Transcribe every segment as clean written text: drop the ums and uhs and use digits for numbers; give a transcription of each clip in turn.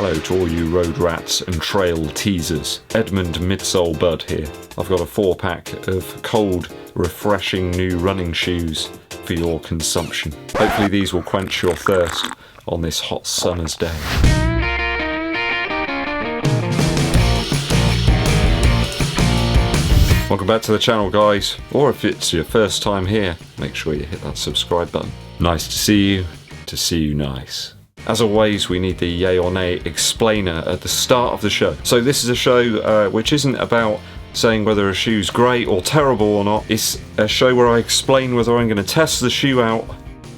Hello to all you road rats and trail teasers. Edmund Midsole Bud here. I've got a 4-pack of cold, refreshing new running shoes for your consumption. Hopefully these will quench your thirst on this hot summer's day. Welcome back to the channel, guys, or if it's your first time here, make sure you hit that subscribe button. Nice to see you nice. As always, we need the yay or nay explainer at the start of the show. So this is a show which isn't about saying whether a shoe's great or terrible or not. It's a show where I explain whether I'm going to test the shoe out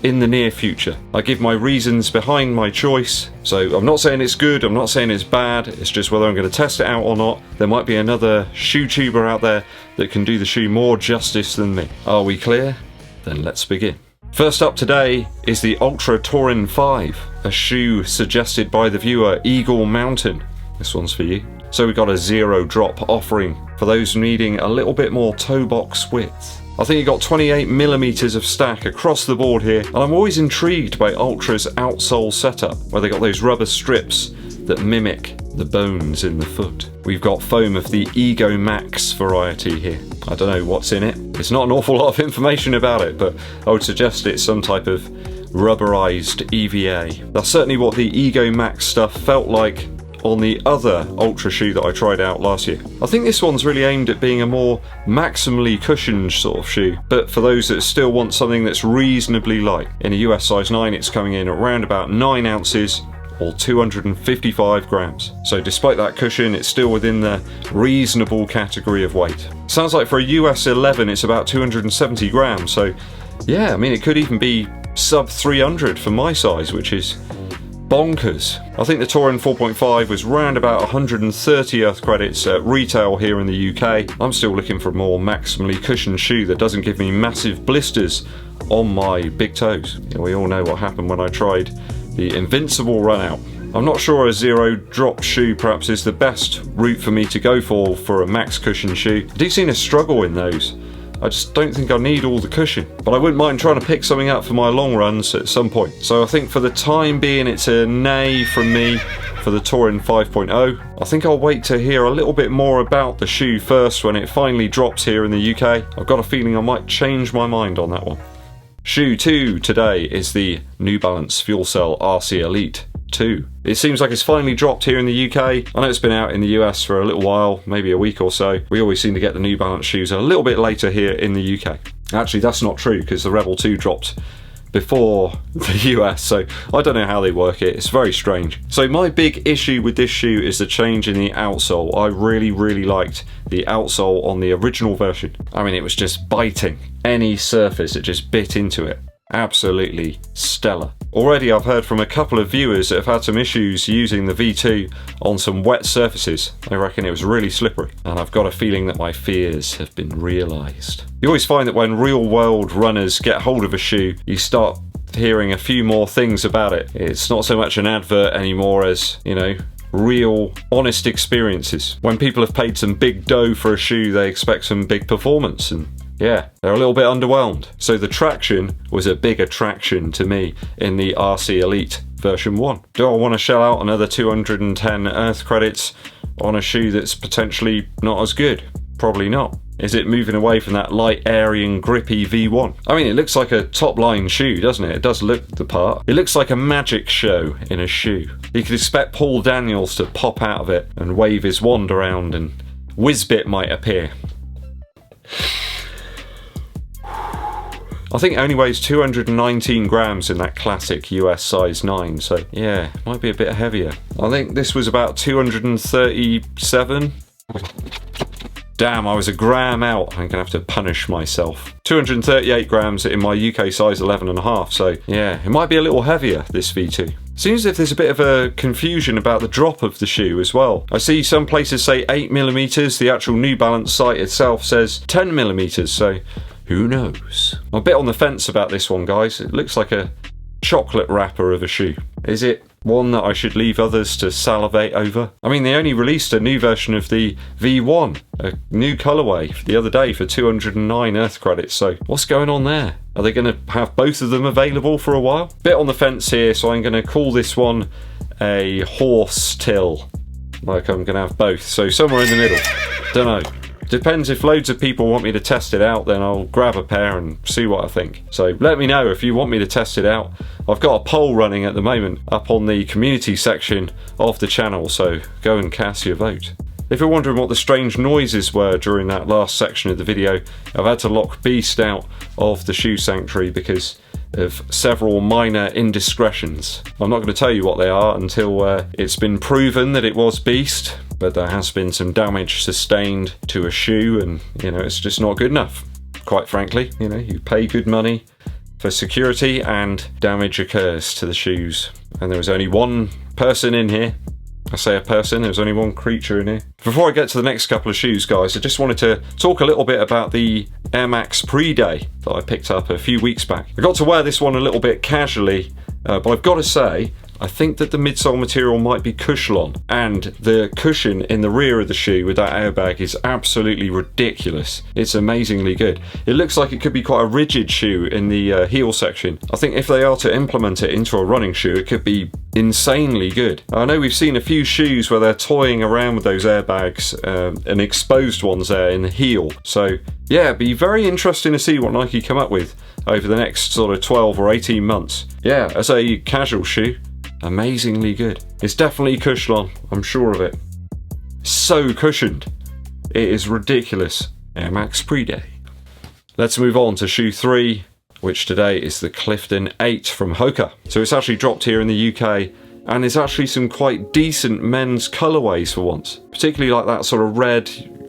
in the near future. I give my reasons behind my choice. So I'm not saying it's good, I'm not saying it's bad, it's just whether I'm going to test it out or not. There might be another shoe tuber out there that can do the shoe more justice than me. Are we clear? Then let's begin. First up today is the Altra Torin 5, a shoe suggested by the viewer Eagle Mountain. This one's for you. So we got a 0 drop offering for those needing a little bit more toe box width. I think you got 28mm of stack across the board here, and I'm always intrigued by Altra's outsole setup, where they got those rubber strips that mimic the bones in the foot. We've got foam of the Ego Max variety here. I don't know what's in it. It's not an awful lot of information about it, but I would suggest it's some type of rubberized EVA. That's certainly what the Ego Max stuff felt like on the other Ultra shoe that I tried out last year. I think this one's really aimed at being a more maximally cushioned sort of shoe, but for those that still want something that's reasonably light. In a US size 9, it's coming in at around about 9 ounces or 255 grams. So despite that cushion, it's still within the reasonable category of weight. Sounds like for a US 11, it's about 270 grams. So yeah, I mean, it could even be sub 300 for my size, which is bonkers. I think the Torin 4.5 was round about 130 Earth credits at retail here in the UK. I'm still looking for a more maximally cushioned shoe that doesn't give me massive blisters on my big toes. You know, we all know what happened when I tried the Invincible run out. I'm not sure a 0 drop shoe perhaps is the best route for me to go for a max cushion shoe. I do seem to struggle in those. I just don't think I need all the cushion, but I wouldn't mind trying to pick something up for my long runs at some point. So I think for the time being it's a nay from me for the Torin 5.0. I think I'll wait to hear a little bit more about the shoe first when it finally drops here in the UK. I've got a feeling I might change my mind on that one. Shoe 2 today is the New Balance FuelCell RC Elite 2. It seems like it's finally dropped here in the UK. I know it's been out in the US for a little while, maybe a week or so. We always seem to get the New Balance shoes a little bit later here in the UK. Actually, that's not true because the Rebel 2 dropped before the US, so I don't know how they work it. It's very strange. So my big issue with this shoe is the change in the outsole. I really liked the outsole on the original version. I mean, it was just biting any surface, it just bit into it. Absolutely stellar. Already I've heard from a couple of viewers that have had some issues using the V2 on some wet surfaces. They reckon it was really slippery, and I've got a feeling that my fears have been realised. You always find that when real world runners get hold of a shoe, you start hearing a few more things about it. It's not so much an advert anymore as, you know, real honest experiences. When people have paid some big dough for a shoe, they expect some big performance, and yeah, they're a little bit underwhelmed. So the traction was a big attraction to me in the RC Elite version 1. Do I want to shell out another 210 Earth credits on a shoe that's potentially not as good? Probably not. Is it moving away from that light, airy and grippy V1? I mean, it looks like a top-line shoe, doesn't it? It does look the part. It looks like a magic show in a shoe. You could expect Paul Daniels to pop out of it and wave his wand around and Whizbit might appear. I think it only weighs 219 grams in that classic US size 9, so yeah, might be a bit heavier. I think this was about 237. Damn, I was a gram out. I'm gonna have to punish myself. 238 grams in my UK size 11.5, so yeah, it might be a little heavier, this V2. Seems as if there's a bit of a confusion about the drop of the shoe as well. I see some places say 8mm, the actual New Balance site itself says 10mm, so who knows? I'm a bit on the fence about this one, guys. It looks like a chocolate wrapper of a shoe. Is it one that I should leave others to salivate over? I mean, they only released a new version of the V1, a new colourway, the other day for 209 Earth credits, so what's going on there? Are they going to have both of them available for a while? Bit on the fence here, so I'm going to call this one a horse till. Like I'm going to have both. So somewhere in the middle. Don't know. Depends, if loads of people want me to test it out, then I'll grab a pair and see what I think. So let me know if you want me to test it out. I've got a poll running at the moment up on the community section of the channel, so go and cast your vote. If you're wondering what the strange noises were during that last section of the video, I've had to lock Beast out of the shoe sanctuary because of several minor indiscretions. I'm not going to tell you what they are until it's been proven that it was Beast, but there has been some damage sustained to a shoe, and you know, it's just not good enough. Quite frankly, you know, you pay good money for security and damage occurs to the shoes. And there was only one person in here. I say a person, there's only one creature in here. Before I get to the next couple of shoes, guys, I just wanted to talk a little bit about the Air Max Pre-Day that I picked up a few weeks back. I got to wear this one a little bit casually, but I've got to say, I think that the midsole material might be Cushlon, and the cushion in the rear of the shoe with that airbag is absolutely ridiculous. It's amazingly good. It looks like it could be quite a rigid shoe in the heel section. I think if they are to implement it into a running shoe, it could be insanely good. I know we've seen a few shoes where they're toying around with those airbags and exposed ones there in the heel. So yeah, it'd be very interesting to see what Nike come up with over the next sort of 12 or 18 months. Yeah, as a casual shoe, amazingly good. It's definitely Cushlon, I'm sure of it. So cushioned. It is ridiculous. Air Max Pre-Day. Let's move on to shoe 3, which today is the Clifton 8 from Hoka. So it's actually dropped here in the UK, and there's actually some quite decent men's colourways for once. Particularly like that sort of red,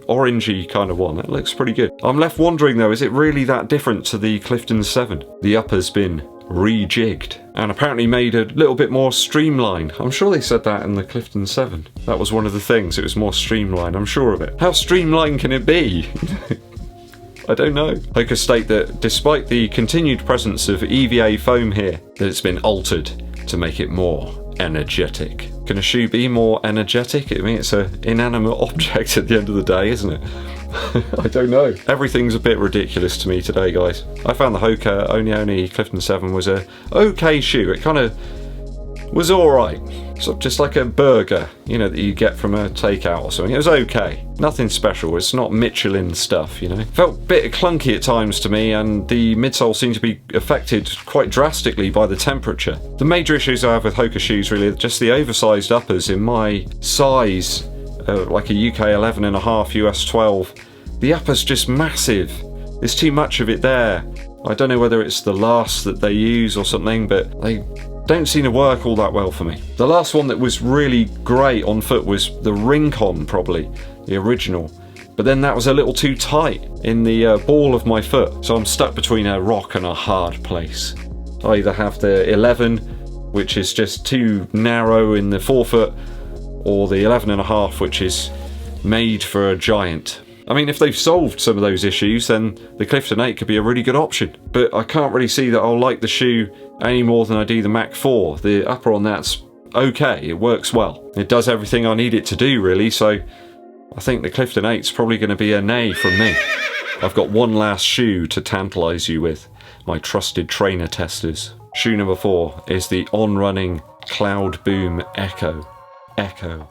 orangey kind of one. It looks pretty good. I'm left wondering though, is it really that different to the Clifton 7? The upper's been rejigged and apparently made a little bit more streamlined. I'm sure they said that in the Clifton 7. That was one of the things, it was more streamlined, I'm sure of it. How streamlined can it be? I don't know. Hoka state that despite the continued presence of EVA foam here, that it's been altered to make it more energetic. Can a shoe be more energetic? I mean, it's an inanimate object at the end of the day, isn't it? I don't know. Everything's a bit ridiculous to me today, guys. I found the Hoka One One Clifton 7 was a okay shoe. It kind of was alright. Sort of just like a burger, you know, that you get from a takeout or something. It was okay. Nothing special. It's not Michelin stuff, you know. Felt a bit clunky at times to me, and the midsole seemed to be affected quite drastically by the temperature. The major issues I have with Hoka shoes really are just the oversized uppers in my size, like a UK 11.5, US 12. The upper's just massive. There's too much of it there. I don't know whether it's the last that they use or something, but they don't seem to work all that well for me. The last one that was really great on foot was the Rincon, probably, the original. But then that was a little too tight in the ball of my foot, so I'm stuck between a rock and a hard place. I either have the 11, which is just too narrow in the forefoot, or the 11.5, which is made for a giant. I mean, if they've solved some of those issues, then the Clifton 8 could be a really good option. But I can't really see that I'll like the shoe any more than I do the Mach 4. The upper on that's okay, it works well. It does everything I need it to do, really, so I think the Clifton 8's probably going to be a nay from me. I've got one last shoe to tantalise you with, my trusted trainer testers. Shoe number 4 is the on-running Cloudboom Echo. Echo.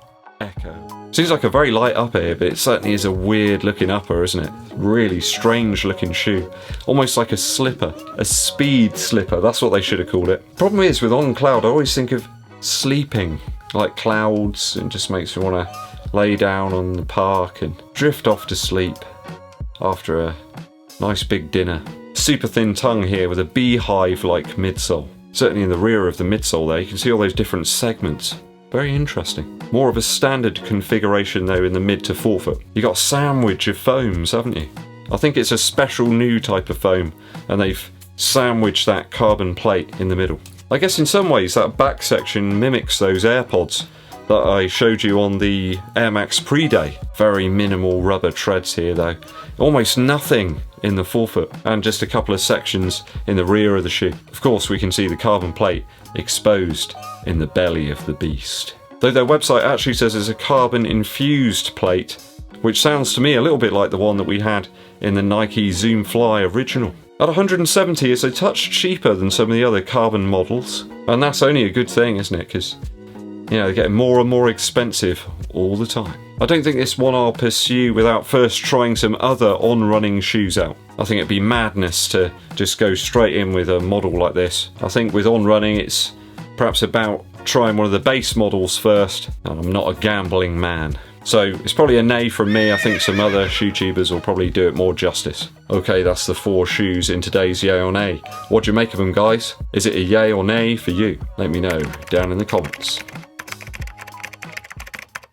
Seems like a very light upper here, but it certainly is a weird looking upper, isn't it? Really strange looking shoe. Almost like a slipper. A speed slipper, that's what they should have called it. Problem is, with On Cloud, I always think of sleeping, like clouds, and just makes me want to lay down on the park and drift off to sleep after a nice big dinner. Super thin tongue here with a beehive-like midsole. Certainly in the rear of the midsole there, you can see all those different segments. Very interesting. More of a standard configuration though in the mid to forefoot. You got a sandwich of foams, haven't you? I think it's a special new type of foam, and they've sandwiched that carbon plate in the middle. I guess in some ways that back section mimics those AirPods that I showed you on the Air Max Pre-Day. Very minimal rubber treads here though. Almost nothing in the forefoot, and just a couple of sections in the rear of the shoe. Of course we can see the carbon plate exposed in the belly of the beast. Though their website actually says it's a carbon infused plate, which sounds to me a little bit like the one that we had in the Nike Zoom Fly original. At 170 it's a touch cheaper than some of the other carbon models, and that's only a good thing, isn't it? Because You know, they're getting more and more expensive all the time. I don't think this one I'll pursue without first trying some other on-running shoes out. I think it'd be madness to just go straight in with a model like this. I think with on-running it's perhaps about trying one of the base models first, and I'm not a gambling man. So it's probably a nay from me. I think some other shoe tubers will probably do it more justice. Okay, that's the 4 shoes in today's yay or nay. What do you make of them, guys? Is it a yay or nay for you? Let me know down in the comments.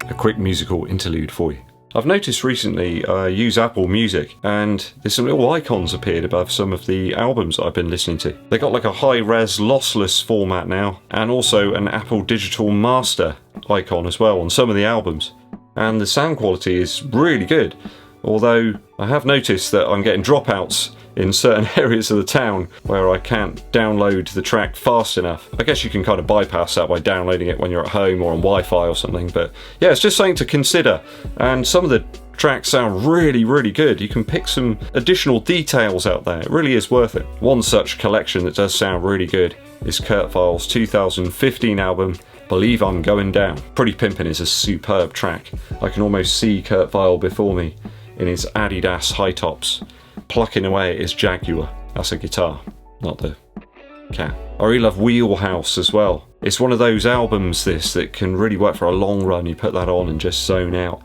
A quick musical interlude for you. I've noticed recently I use Apple Music and there's some little icons appeared above some of the albums I've been listening to. They got like a high-res lossless format now, and also an Apple Digital Master icon as well on some of the albums. And the sound quality is really good, although I have noticed that I'm getting dropouts in certain areas of the town where I can't download the track fast enough. I guess you can kind of bypass that by downloading it when you're at home or on Wi-Fi or something, but yeah, it's just something to consider. And some of the tracks sound really, really good. You can pick some additional details out there. It really is worth it. One such collection that does sound really good is Kurt Weill's 2015 album, Believe I'm Going Down. Pretty Pimpin' is a superb track. I can almost see Kurt Weill before me in his Adidas high tops, plucking away at his Jaguar. That's a guitar, not the cat. I really love Wheelhouse as well. It's one of those albums, this, that can really work for a long run. You put that on and just zone out,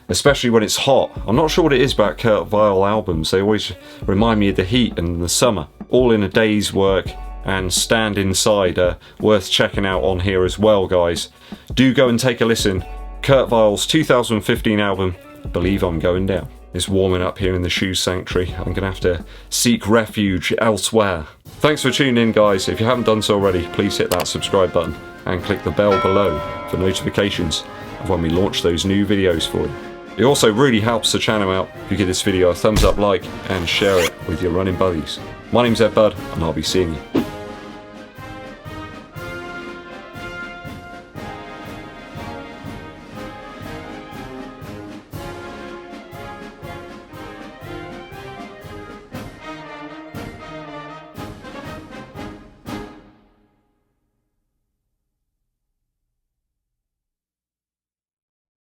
especially when it's hot. I'm not sure what it is about Kurt Weill albums. They always remind me of the heat and the summer. All in a day's work and Stand Inside are worth checking out on here as well, guys. Do go and take a listen. Kurt Weill's 2015 album, Believe I'm Going Down. It's warming up here in the shoe sanctuary. I'm going to have to seek refuge elsewhere. Thanks for tuning in, guys. If you haven't done so already, please hit that subscribe button and click the bell below for notifications of when we launch those new videos for you. It also really helps the channel out if you give this video a thumbs up, like, and share it with your running buddies. My name's EDDBUD, and I'll be seeing you